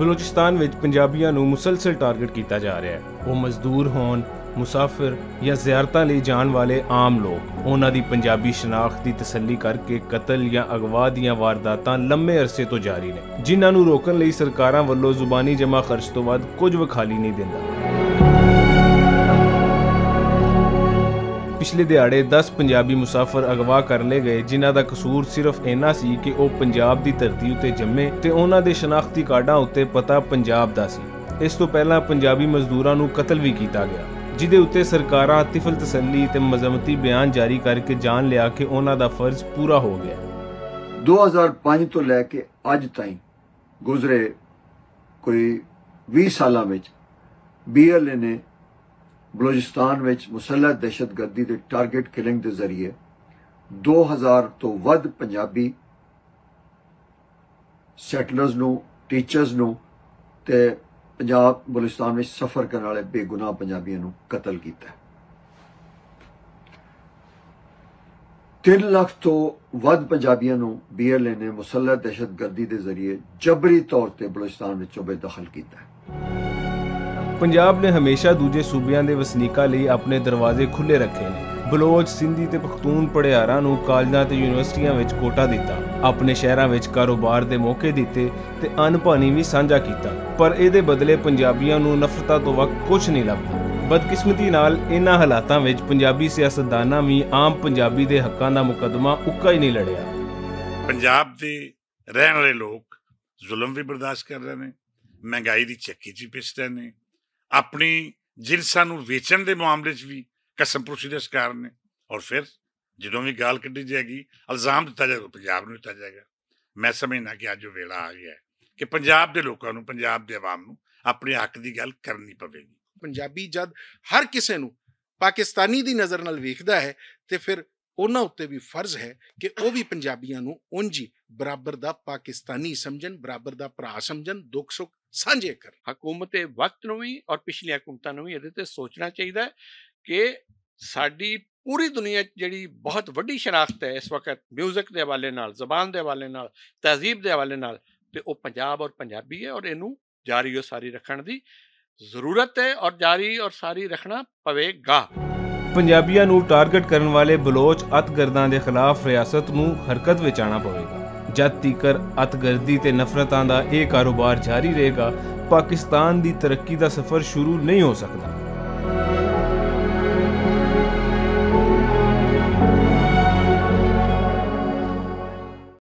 ਬਲੋਚਿਸਤਾਨ ਵਿੱਚ ਪੰਜਾਬੀਆਂ ਨੂੰ ਮੁਸਲਸਲ ਟਾਰਗੇਟ ਕੀਤਾ ਜਾ ਰਿਹਾ ਹੈ। ਉਹ ਮਜ਼ਦੂਰ ਹੋਣ, ਮੁਸਾਫਿਰ ਜਾਂ ਜ਼ਿਆਰਤਾਂ ਲਈ ਜਾਣ ਵਾਲੇ ਆਮ ਲੋਕ, ਉਹਨਾਂ ਦੀ ਪੰਜਾਬੀ ਸ਼ਨਾਖਤ ਦੀ ਤਸੱਲੀ ਕਰਕੇ ਕਤਲ ਜਾਂ ਅਗਵਾ ਦੀਆਂ ਵਾਰਦਾਤਾਂ ਲੰਮੇ ਅਰਸੇ ਤੋਂ ਜਾਰੀ ਨੇ, ਜਿਨ੍ਹਾਂ ਨੂੰ ਰੋਕਣ ਲਈ ਸਰਕਾਰਾਂ ਵੱਲੋਂ ਜ਼ੁਬਾਨੀ ਜਮ੍ਹਾਂ ਖਰਚ ਤੋਂ ਵੱਧ ਕੁਝ ਵਿਖਾਲੀ ਨਹੀਂ ਦਿੰਦਾ। ਪਿਛਲੇ ਦਿਹਾੜੇ 10 ਪੰਜਾਬੀ ਮੁਸਾਫਰ ਅਗਵਾ ਕਰ ਲਏ ਗਏ, ਜਿਨ੍ਹਾਂ ਦਾ ਕਸੂਰ ਸਿਰਫ ਇੰਨਾ ਸੀ ਕਿ ਉਹ ਪੰਜਾਬ ਦੀ ਧਰਤੀ ਉੱਤੇ ਜੰਮੇ ਤੇ ਉਹਨਾਂ ਦੇ ਸ਼ਨਾਖਤੀ ਕਾਰਡਾਂ ਉੱਤੇ ਪਤਾ ਪੰਜਾਬ ਦਾ ਸੀ। ਇਸ ਤੋਂ ਪਹਿਲਾਂ ਪੰਜਾਬੀ ਮਜ਼ਦੂਰਾਂ ਨੂੰ ਕਤਲ ਵੀ ਕੀਤਾ ਗਿਆ, ਜਿਹਦੇ ਉੱਤੇ ਸਰਕਾਰਾਂ ਤਿਫਲ ਤਸੱਲੀ ਤੇ ਮਜ਼ਮਤੀ ਬਿਆਨ ਜਾਰੀ ਕਰਕੇ ਜਾਣ ਲਿਆ ਕਿ ਉਹਨਾਂ ਦਾ ਫਰਜ਼ ਪੂਰਾ ਹੋ ਗਿਆ। 2005 ਤੋਂ ਲੈ ਕੇ ਅੱਜ ਤਾਈਂ ਗੁਜ਼ਰੇ ਕੋਈ 20 ਸਾਲਾਂ ਵਿੱਚ BLA ਨੇ ਬਲੋਚਿਸਤਾਨ ਵਿੱਚ ਮੁਸੱਲਹ ਦਹਿਸ਼ਤਗਰਦੀ ਦੇ ਟਾਰਗੇਟ ਕਿਲਿੰਗ ਦੇ ਜ਼ਰੀਏ 2000 ਤੋਂ ਵੱਧ ਪੰਜਾਬੀ ਸੈਟਲਰਸ ਨੂੰ, ਟੀਚਰਸ ਨੂੰ ਤੇ ਪੰਜਾਬ ਬਲੋਚਿਸਤਾਨ ਵਿੱਚ ਸਫ਼ਰ ਕਰਨ ਵਾਲੇ ਬੇਗੁਨਾਹ ਪੰਜਾਬੀਆਂ ਨੂੰ ਕਤਲ ਕੀਤਾ। 3 ਲੱਖ ਤੋਂ ਵੱਧ ਪੰਜਾਬੀਆਂ ਨੂੰ BLA ਨੇ ਮੁਸੱਲਹ ਦਹਿਸ਼ਤਗਰਦੀ ਦੇ ਜ਼ਰੀਏ ਜਬਰੀ ਤੌਰ ਤੇ ਬਲੋਚਿਸਤਾਨ ਵਿੱਚੋਂ ਬੇਦਖਲ ਕੀਤਾ। ਪੰਜਾਬ ਨੇ ਹਮੇਸ਼ਾ ਦੂਜੇ ਸੂਬਿਆਂ ਦੇ ਵਸਨੀਕਾਂ ਲਈ ਆਪਣੇ ਦਰਵਾਜ਼ੇ ਖੁੱਲ੍ਹੇ ਰੱਖੇ ਨੇ। ਬਲੋਚ, ਸਿੰਧੀ ਤੇ ਪਖਤੂਨ ਪੜਿਆਰਾਂ ਨੂੰ ਕਾਲਜਾਂ ਤੇ ਯੂਨੀਵਰਸਿਟੀਆਂ ਵਿੱਚ ਕੋਟਾ ਦਿੱਤਾ, ਆਪਣੇ ਸ਼ਹਿਰਾਂ ਵਿੱਚ ਕਾਰੋਬਾਰ ਦੇ ਮੌਕੇ ਦਿੱਤੇ ਤੇ ਅੰਨ ਪਾਣੀ ਵੀ ਸਾਂਝਾ ਕੀਤਾ, ਪਰ ਇਹਦੇ ਬਦਲੇ ਪੰਜਾਬੀਆਂ ਨੂੰ ਨਫ਼ਰਤਾਂ ਤੋਂ ਵਕਤ ਕੁਝ ਨਹੀਂ ਲੱਭਦਾ। ਬਦਕਿਸਮਤੀ ਨਾਲ ਇਹਨਾਂ ਹਾਲਾਤਾਂ ਵਿੱਚ ਪੰਜਾਬੀ ਸਿਆਸਤਦਾਨਾਂ ਵੀ ਆਮ ਪੰਜਾਬੀ ਦੇ ਹੱਕਾਂ ਦਾ ਮੁਕੱਦਮਾ ਉੱਕਾ ਹੀ ਨਹੀਂ ਲੜਿਆ। ਪੰਜਾਬ ਦੇ ਰਹਿਣ ਵਾਲੇ ਲੋਕ ਜ਼ੁਲਮ ਵੀ ਬਰਦਾਸ਼ਤ ਕਰ ਰਹੇ ਨੇ, ਮਹਿੰਗਾਈ ਦੀ ਚੱਕੀ 'ਚ ਪਿਸ ਰਹੇ ਨੇ, ਆਪਣੀ ਜਿਨਸਾਂ ਨੂੰ ਵੇਚਣ ਦੇ ਮਾਮਲੇ 'ਚ ਵੀ ਕਸਮਪੁਰਸ਼ੀ ਦੇ ਸ਼ਿਕਾਰ ਨੇ, ਔਰ ਫਿਰ ਜਦੋਂ ਵੀ ਗਾਲ ਕੱਢੀ ਜਾਏਗੀ, ਇਲਜ਼ਾਮ ਦਿੱਤਾ ਜਾਏਗਾ, ਪੰਜਾਬ ਨੂੰ ਦਿੱਤਾ ਜਾਏਗਾ। ਮੈਂ ਸਮਝਦਾ ਕਿ ਅੱਜ ਉਹ ਵੇਲਾ ਆ ਗਿਆ ਹੈ ਕਿ ਪੰਜਾਬ ਦੇ ਲੋਕਾਂ ਨੂੰ, ਪੰਜਾਬ ਦੇ ਆਵਾਮ ਨੂੰ ਆਪਣੇ ਹੱਕ ਦੀ ਗੱਲ ਕਰਨੀ ਪਵੇਗੀ। ਪੰਜਾਬੀ ਜਦ ਹਰ ਕਿਸੇ ਨੂੰ ਪਾਕਿਸਤਾਨੀ ਦੀ ਨਜ਼ਰ ਨਾਲ ਵੇਖਦਾ ਹੈ ਤੇ ਫਿਰ ਉਹਨਾਂ ਉੱਤੇ ਵੀ ਫਰਜ਼ ਹੈ ਕਿ ਉਹ ਵੀ ਪੰਜਾਬੀਆਂ ਨੂੰ ਉਂਝ ਹੀ ਬਰਾਬਰ ਦਾ ਪਾਕਿਸਤਾਨੀ ਸਮਝਣ, ਬਰਾਬਰ ਦਾ ਭਰਾ ਸਮਝਣ, ਦੁੱਖ ਸੁੱਖ ਸਾਂਝੇ ਕਰ। ਹਕੂਮਤ ਵਕਤ ਨੂੰ ਵੀ ਔਰ ਪਿਛਲੀਆਂ ਹਕੂਮਤਾਂ ਨੂੰ ਵੀ ਇਹਦੇ ਤੇ ਸੋਚਣਾ ਚਾਹੀਦਾ ਹੈ ਕਿ ਸਾਡੀ ਪੂਰੀ ਦੁਨੀਆ 'ਚ ਜਿਹੜੀ ਬਹੁਤ ਵੱਡੀ ਸ਼ਨਾਖਤ ਹੈ ਇਸ ਵਕਤ ਮਿਊਜ਼ਿਕ ਦੇ ਹਵਾਲੇ ਨਾਲ, ਜ਼ਬਾਨ ਦੇ ਹਵਾਲੇ ਨਾਲ, ਤਹਿਜ਼ੀਬ ਦੇ ਹਵਾਲੇ ਨਾਲ, ਤੇ ਉਹ ਪੰਜਾਬ ਔਰ ਪੰਜਾਬੀ ਹੈ, ਔਰ ਇਹਨੂੰ ਜਾਰੀ ਔਰ ਸਾਰੀ ਰੱਖਣ ਦੀ ਜ਼ਰੂਰਤ ਹੈ ਔਰ ਜਾਰੀ ਔਰ ਸਾਰੀ ਰੱਖਣਾ ਪਵੇਗਾ। ਪੰਜਾਬੀਆਂ ਨੂੰ ਟਾਰਗੇਟ ਕਰਨ ਵਾਲੇ ਬਲੋਚ ਅਤਗਰਦਾਂ ਦੇ ਖਿਲਾਫ ਰਿਆਸਤ ਨੂੰ ਹਰਕਤ ਵਿੱਚ ਆਉਣਾ ਪਵੇਗਾ। ਜਦ ਤੀਕਰ ਅਤਗਰਦੀ ਤੇ ਨਫ਼ਰਤਾਂ ਦਾ ਇਹ ਕਾਰੋਬਾਰ ਜਾਰੀ ਰਹੇਗਾ, ਪਾਕਿਸਤਾਨ ਦੀ ਤਰੱਕੀ ਦਾ ਸਫ਼ਰ ਸ਼ੁਰੂ ਨਹੀਂ ਹੋ ਸਕਦਾ।